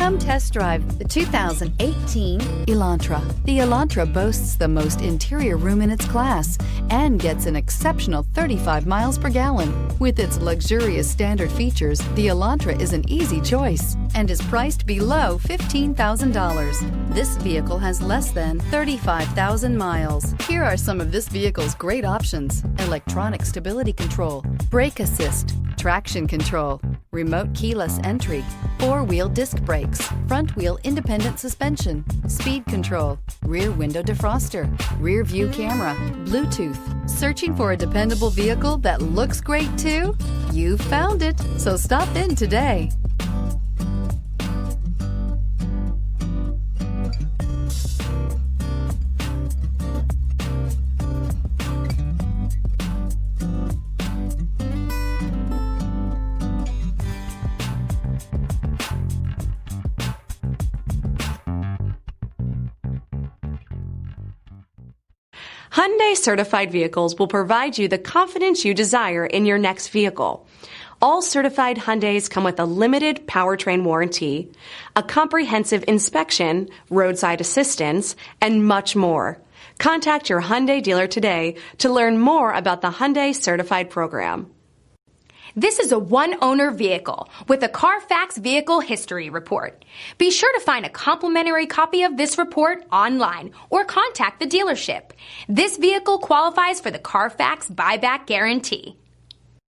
Come test drive the 2018 Elantra. The Elantra boasts the most interior room in its class and gets an exceptional 35 miles per gallon. With its luxurious standard features, the Elantra is an easy choice and is priced below $15,000. This vehicle has less than 35,000 miles. Here are some of this vehicle's great options: electronic stability control, brake assist, traction control, remote keyless entry, four-wheel disc brakes, front-wheel independent suspension, speed control, rear window defroster, rear view camera, Bluetooth. Searching for a dependable vehicle that looks great too? You found it, so stop in today. Hyundai certified vehicles will provide you the confidence you desire in your next vehicle. All certified Hyundais come with a limited powertrain warranty, a comprehensive inspection, roadside assistance, and much more. Contact your Hyundai dealer today to learn more about the Hyundai certified program. This is a one-owner vehicle with a CARFAX Vehicle History Report. Be sure to find a complimentary copy of this report online or contact the dealership. This vehicle qualifies for the CARFAX Buyback Guarantee.